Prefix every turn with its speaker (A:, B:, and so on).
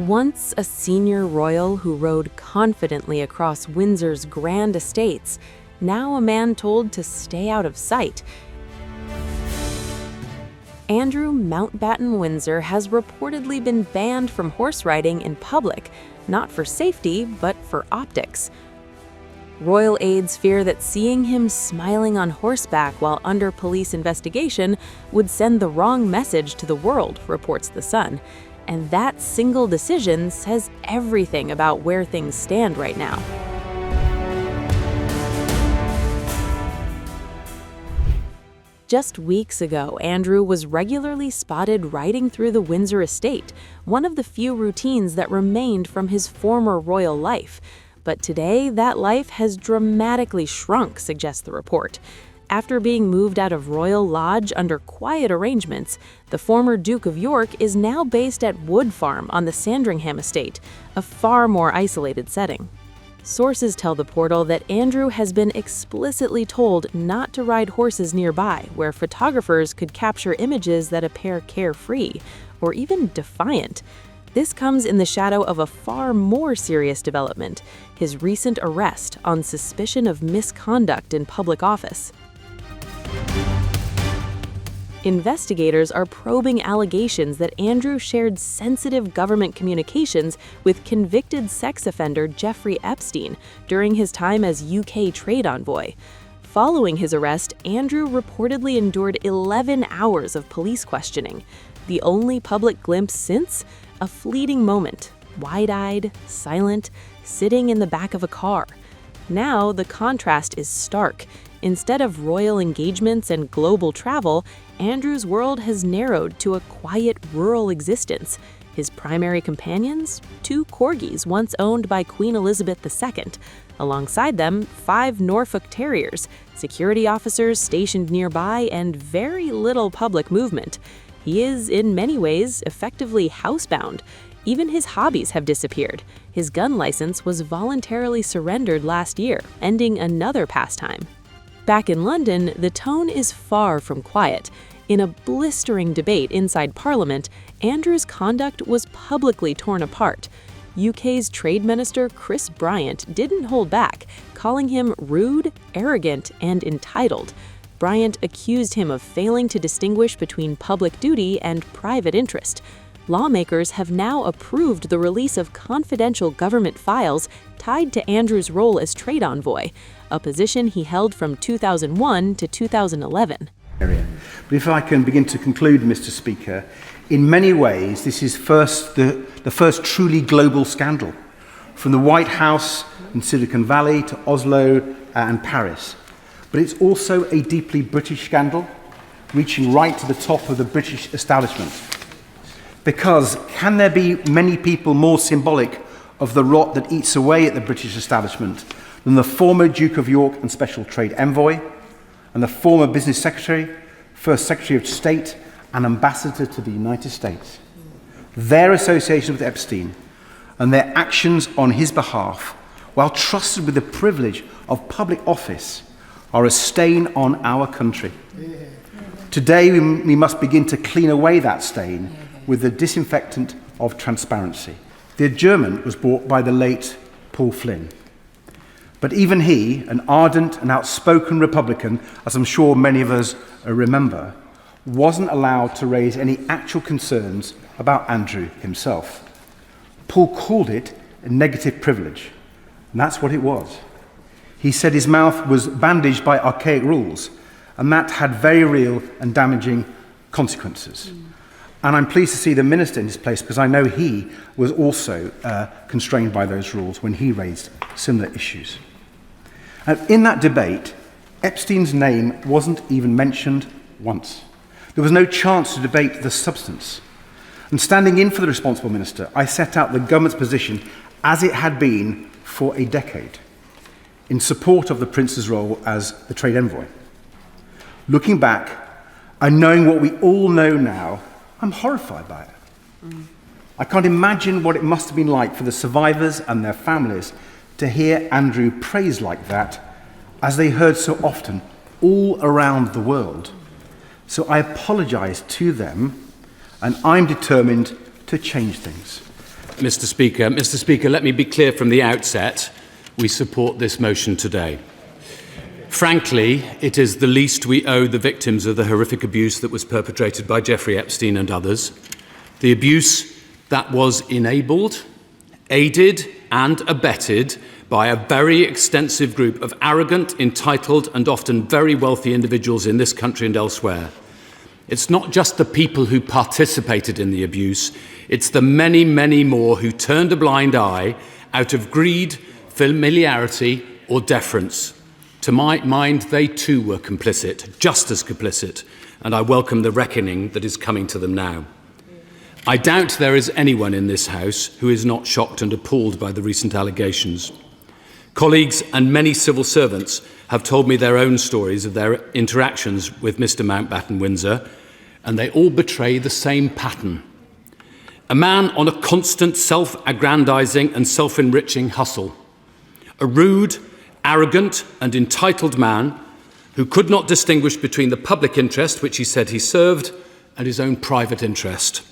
A: Once a senior royal who rode confidently across Windsor's grand estates, now a man told to stay out of sight. Andrew Mountbatten-Windsor has reportedly been banned from horse riding in public, not for safety, but for optics. Royal aides fear that seeing him smiling on horseback while under police investigation would send the wrong message to the world, reports The Sun. And that single decision says everything about where things stand right now. Just weeks ago, Andrew was regularly spotted riding through the Windsor estate, one of the few routines that remained from his former royal life. But today, that life has dramatically shrunk, suggests the report. After being moved out of Royal Lodge under quiet arrangements, the former Duke of York is now based at Wood Farm on the Sandringham estate, a far more isolated setting. Sources tell the portal that Andrew has been explicitly told not to ride horses nearby, where photographers could capture images that appear carefree, or even defiant. This comes in the shadow of a far more serious development, his recent arrest on suspicion of misconduct in public office. Investigators are probing allegations that Andrew shared sensitive government communications with convicted sex offender Jeffrey Epstein during his time as UK trade envoy. Following his arrest, Andrew reportedly endured 11 hours of police questioning. The only public glimpse since? A fleeting moment, wide-eyed, silent, sitting in the back of a car. Now the contrast is stark. Instead of royal engagements and global travel, Andrew's world has narrowed to a quiet rural existence. His primary companions? 2 corgis once owned by Queen Elizabeth II. Alongside them, 5 Norfolk Terriers, security officers stationed nearby, and very little public movement. He is, in many ways, effectively housebound. Even his hobbies have disappeared. His gun license was voluntarily surrendered last year, ending another pastime. Back in London, the tone is far from quiet. In a blistering debate inside Parliament, Andrew's conduct was publicly torn apart. UK's Trade Minister Chris Bryant didn't hold back, calling him rude, arrogant, and entitled. Bryant accused him of failing to distinguish between public duty and private interest. Lawmakers have now approved the release of confidential government files tied to Andrew's role as trade envoy, a position he held from 2001 to 2011.
B: But if I can begin to conclude, Mr. Speaker, in many ways this is the first truly global scandal, from the White House in Silicon Valley to Oslo and Paris. But it's also a deeply British scandal, reaching right to the top of the British establishment. Because can there be many people more symbolic of the rot that eats away at the British establishment than the former Duke of York and Special Trade Envoy, and the former Business Secretary, First Secretary of State, and Ambassador to the United States? Their association with Epstein and their actions on his behalf, while trusted with the privilege of public office, are a stain on our country. Today we must begin to clean away that stain with the disinfectant of transparency. The adjournment was brought by the late Paul Flynn. But even he, an ardent and outspoken Republican, as I'm sure many of us remember, wasn't allowed to raise any actual concerns about Andrew himself. Paul called it a negative privilege, and that's what it was. He said his mouth was bandaged by archaic rules, and that had very real and damaging consequences. And I'm pleased to see the minister in his place, because I know he was also constrained by those rules when he raised similar issues. And in that debate, Epstein's name wasn't even mentioned once. There was no chance to debate the substance. And standing in for the responsible minister, I set out the government's position as it had been for a decade, in support of the Prince's role as the trade envoy. Looking back, and knowing what we all know now, I'm horrified by it. I can't imagine what it must have been like for the survivors and their families to hear Andrew praised like that, as they heard so often all around the world. So I apologize to them, and I'm determined to change things.
C: Mr. Speaker. Mr. Speaker, let me be clear from the outset. We support this motion today. Frankly, it is the least we owe the victims of the horrific abuse that was perpetrated by Jeffrey Epstein and others. The abuse that was enabled, aided and abetted by a very extensive group of arrogant, entitled and often very wealthy individuals in this country and elsewhere. It's not just the people who participated in the abuse, it's the many, many more who turned a blind eye out of greed, familiarity or deference. To my mind, they too were complicit, just as complicit, and I welcome the reckoning that is coming to them now. I doubt there is anyone in this House who is not shocked and appalled by the recent allegations. Colleagues and many civil servants have told me their own stories of their interactions with Mr. Mountbatten-Windsor, and they all betray the same pattern. A man on a constant self-aggrandizing and self-enriching hustle. A rude, arrogant and entitled man who could not distinguish between the public interest, which he said he served, and his own private interest.